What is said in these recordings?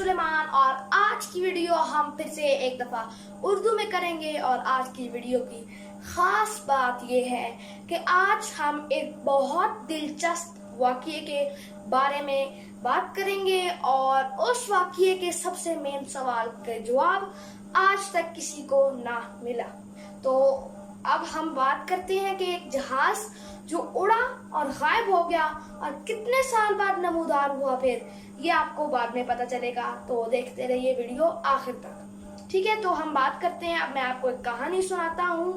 सुलेमान और आज की वीडियो हम फिर से एक दफा उर्दू में करेंगे। और आज की वीडियो की खास बात यह है कि आज हम एक बहुत दिलचस्प वाक़ये के बारे में बात करेंगे और उस वाक़ये के सबसे मेन सवाल के जवाब आज तक किसी को ना मिला। तो अब हम बात करते हैं कि एक जहाज जो उड़ा और गायब हो गया और कितने साल बाद नमूदार हुआ, फिर ये आपको बाद में पता चलेगा। तो देखते रहिए वीडियो आखिर तक, ठीक है। तो हम बात करते हैं, अब मैं आपको एक कहानी सुनाता हूँ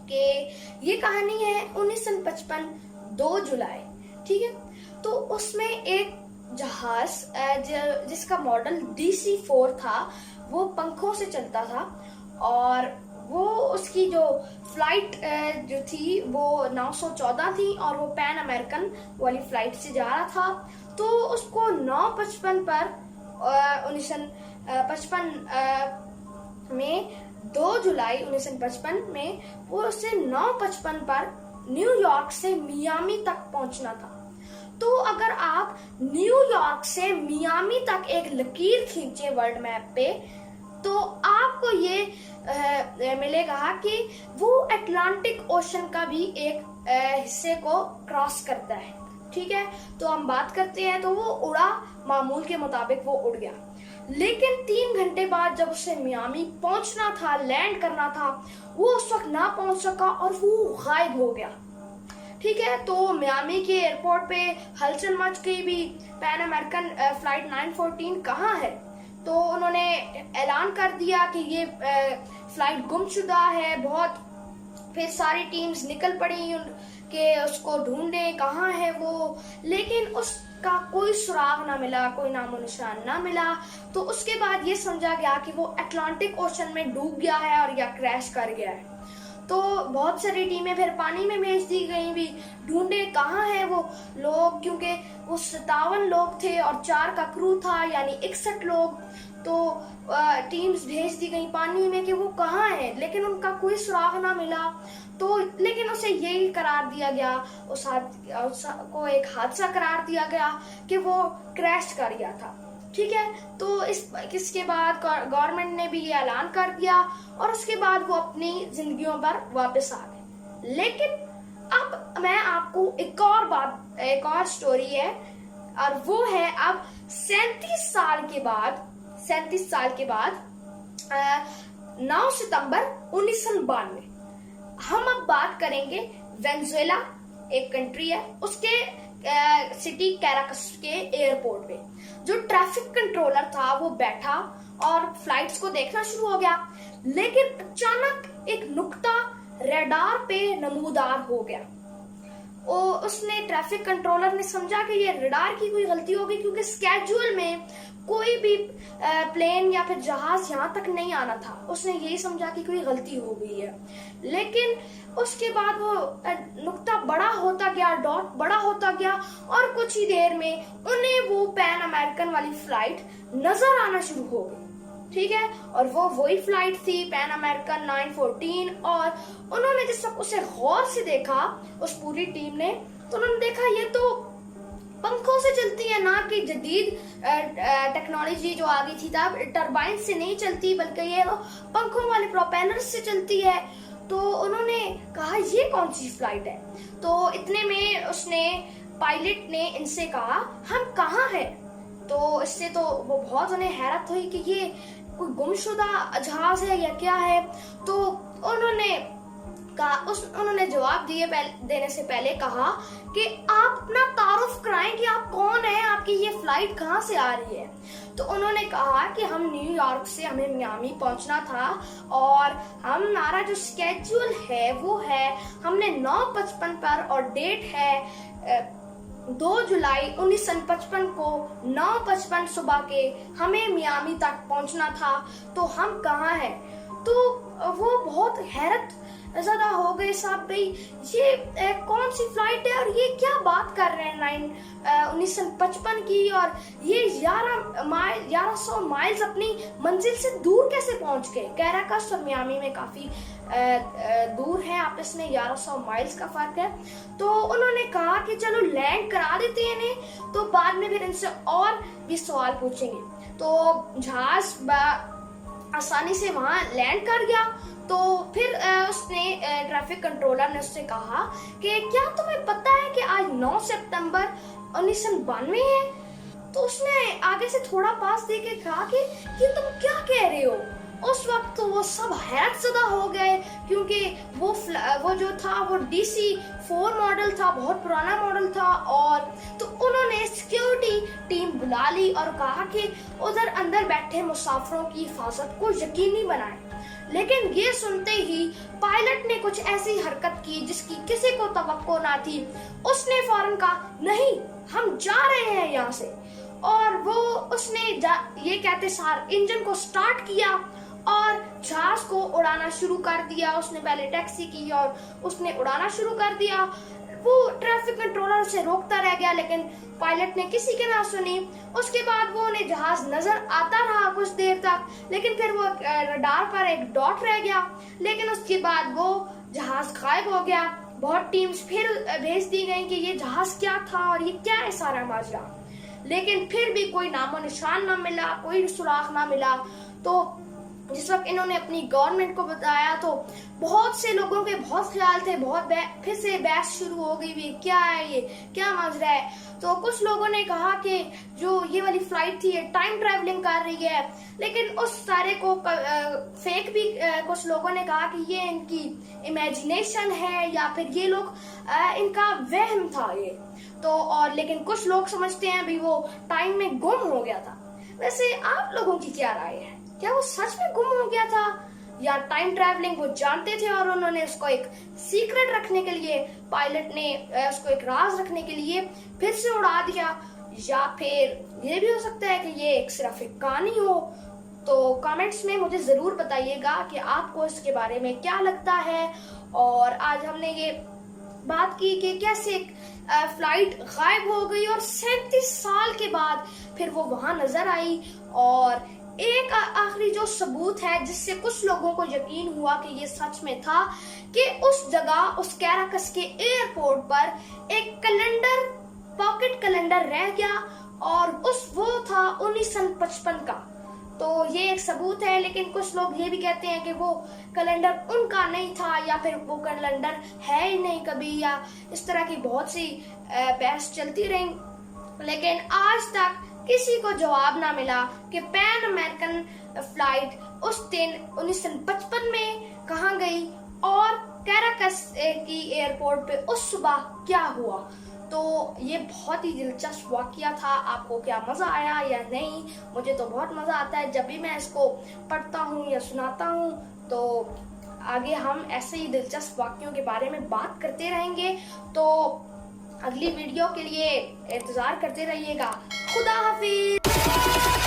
कि ये कहानी है 1955 2 जुलाई, ठीक है। तो उसमें एक जहाज जिसका मॉडल DC-4 था, वो पंखों से चलता था और वो उसकी जो फ्लाइट जो थी वो 914 थी और वो पैन अमेरिकन वाली फ्लाइट से जा रहा था। तो उसको 9:55 पर 1955 में 2 जुलाई 1955 में वो उसे 9:55 पर न्यूयॉर्क से मियामी तक पहुंचना था। तो अगर आप न्यूयॉर्क से मियामी तक एक लकीर खींचे वर्ल्ड मैप पे, तो आपको ये मिलेगा कि वो अटलांटिक ओशन का भी एक हिस्से को क्रॉस करता है, ठीक है। तो हम बात करते हैं, तो वो उड़ा, मामूल के मुताबिक वो उड़ गया, लेकिन 3 घंटे बाद जब उसे मियामी पहुंचना था, लैंड करना था, वो उस वक्त ना पहुंच सका और वो गायब हो गया, ठीक है। तो मियामी के एयरपोर्ट पे हलचल मच गई भी, पैन अमेरिकन फ्लाइट 914 कहाँ है। तो उन्होंने ऐलान कर दिया कि ये फ्लाइट गुमशुदा है। बहुत फिर सारी टीम्स निकल पड़ी कि उसको ढूंढे कहाँ है वो, लेकिन उसका कोई सुराग ना मिला, कोई नामो निशान ना मिला। तो उसके बाद ये समझा गया कि वो अटलांटिक ओशन में डूब गया है और या क्रैश कर गया है। तो बहुत सारी टीमें फिर पानी में भेज दी गई भी, ढूंढे कहाँ है वो लोग, क्योंकि वो 57 लोग थे और 4 का क्रू था, यानी 61 लोग। तो टीम्स भेज दी गई पानी में कि वो कहाँ है, लेकिन उनका कोई सुराग ना मिला। तो लेकिन उसे यही करार दिया गया, उस को एक हादसा करार दिया गया कि वो क्रैश कर गया था, ठीक है। तो इसके बाद गवर्नमेंट ने भी ये ऐलान कर दिया और उसके बाद वो अपनी जिंदगियों पर वापस आ गए। लेकिन अब मैं आपको एक और स्टोरी है, और वो है अब 37 साल के बाद 9 सितंबर 1992 हम अब बात करेंगे वेनेजुएला, एक कंट्री है, उसके सिटी कैराकस के एयरपोर्ट पे जो ट्रैफिक कंट्रोलर था वो बैठा और फ्लाइट्स को देखना शुरू हो गया, लेकिन अचानक एक नुक्ता रडार पे नमूदार हो गया। उसने ट्रैफिक कंट्रोलर ने समझा कि ये रडार की कोई गलती होगी, क्योंकि स्केड्यूल में कोई भी प्लेन या फिर जहाज यहाँ तक नहीं आना था। उसने यही समझा कि कोई गलती हो गई है, लेकिन उसके बाद वो नुक्ता बड़ा होता गया, डॉट बड़ा होता गया और कुछ ही देर में उन्हें वो पैन अमेरिकन वाली फ्लाइट नजर आना शुरू हो गई, ठीक है। और वो वही फ्लाइट थी, पैन अमेरिकन 914। और उन्होंने जिस वक्त उसे गौर से देखा, उस पूरी टीम ने, तो उन्होंने देखा ये तो पंखों से चलती है, ना कि जदीद टेक्नोलॉजी जो आ गई थी तब टरबाइन से नहीं चलती, बल्कि ये पंखों वाले प्रोपेलर से चलती है। तो उन्होंने कहा ये कौन सी फ्लाइट है। तो इतने में पायलट ने इनसे कहा हम कहाँ हैं। तो इससे तो वो बहुत उन्हें हैरत हुई कि ये कोई गुमशुदा जहाज है या क्या है। तो उन्होंने जवाब देने से पहले कहा कि आप अपना तारुफ कराएं कि आप कौन हैं, आपकी ये फ्लाइट कहाँ से आ रही है। तो उन्होंने कहा कि हम न्यूयॉर्क से, हमें मियामी पहुंचना था और हमारा जो स्केड्यूल है वो है, हमने 9:55 पर और डेट है 2 जुलाई 1955 को 9:55 सुबह के हमें मियामी तक पहुंचना था, तो हम कहाँ हैं। तो वो बहुत हैरत ज़्यादा हो गए, साहब भाई ये कौन सी फ्लाइट है और ये क्या बात कर रहे हैं 1955 की, और ये 1100 माइल्स अपनी मंजिल से दूर कैसे पहुंच गए। कैराकस और मियामी में काफी दूर है आपस में, 1100 माइल्स का फर्क है। तो उन्होंने कहा कि चलो लैंड करा देते हैं इन्हें, तो बाद में फिर इनसे और भी सवाल पूछेंगे। तो जहाज आसानी से वहां लैंड कर गया। तो फिर उसने ट्रैफिक कंट्रोलर ने उससे कहा कि क्या तुम्हें पता है कि आज 9 सितंबर 1992 है? तो उसने आगे से थोड़ा पास दे के कहा कि ये तुम क्या कह रहे हो? उस वक्त तो वो सब हैरतज़दा हो गए, क्योंकि वो जो था वो DC-4 मॉडल था, बहुत पुराना मॉडल था। और तो उन्होंने सिक्योरिटी टीम बुला ली और कहा कि उधर अंदर बैठे मुसाफिरों की हिफाजत को यकीनी बनाएं। लेकिन ये सुनते ही पायलट ने कुछ ऐसी हरकत की जिसकी किसी को तवक्को ना थी। उसने फौरन कहा, नहीं, हम जा रहे हैं यहाँ से। और वो उसने ये कहते सार इंजन को स्टार्ट किया और जहाज को उड़ाना शुरू कर दिया। उसने पहले टैक्सी की और उसने उड़ाना शुरू कर दिया। वो ट्रैफिक कंट्रोलर से रोकता रह गया, लेकिन पायलट ने किसी की ना सुनी। उसके बाद वो उन्हें जहाज नजर आता रहा कुछ देर तक, लेकिन फिर वो रडार पर एक डॉट रह गया। लेकिन उसके बाद वो जहाज गायब हो गया। बहुत टीम्स फिर भेज दी गई कि ये जहाज क्या था और ये क्या है सारा माजरा। लेकिन फिर भी कोई नामो निशान ना मिला, कोई सुराग ना मिला। तो जिस वक्त इन्होंने अपनी गवर्नमेंट को बताया तो बहुत से लोगों के बहुत ख्याल थे, बहुत फिर से बहस शुरू हो गई भी क्या है ये, क्या माजरा है। तो कुछ लोगों ने कहा कि जो ये वाली फ्लाइट थी ये टाइम ट्रैवलिंग कर रही है, लेकिन उस सारे को फेक भी कुछ लोगों ने कहा कि ये इनकी इमेजिनेशन है या फिर ये लोग इनका वहम था ये। तो और लेकिन कुछ लोग समझते हैं भी वो टाइम में गुम हो गया था। वैसे आप लोगों की क्या राय है? क्या वो सच में गुम हो गया था या टाइम ट्रैवलिंग वो जानते थे और उन्होंने उसको एक सीक्रेट रखने के लिए, पायलट ने उसको एक राज रखने के लिए फिर से उड़ा दिया? या फिर ये भी हो सकता है कि ये सिर्फ एक कहानी हो। तो कमेंट्स में मुझे जरूर बताइएगा कि आपको इसके बारे में क्या लगता है। और आज हमने ये बात की कि कैसे फ्लाइट गायब हो गई और 37 साल के बाद फिर वो वहां नजर आई। और एक आखिरी जो सबूत है जिससे कुछ लोगों को यकीन हुआ कि ये सच में था, कि उस जगह उस कैराकस के एयरपोर्ट पर एक कैलेंडर, पॉकेट कैलेंडर रह गया और वो था 1955 का। तो ये एक सबूत है। लेकिन कुछ लोग ये भी कहते हैं कि वो कैलेंडर उनका नहीं था या फिर वो कैलेंडर है ही नहीं कभी, या इस तरह की बहुत सी बहस चलती रही। लेकिन आज तक किसी को जवाब ना मिला कि पैन अमेरिकन फ्लाइट उस दिन 1955 में कहाँ गई और कैराकस की एयरपोर्ट पे उस सुबह क्या हुआ। तो ये बहुत ही दिलचस्प वाकया था। आपको क्या मजा आया या नहीं? मुझे तो बहुत मजा आता है जब भी मैं इसको पढ़ता हूँ या सुनाता हूँ। तो आगे हम ऐसे ही दिलचस्प वाकयों के बारे में बात करते रहेंगे। तो अगली वीडियो के लिए इंतजार करते रहिएगा। खुदा हाफिज।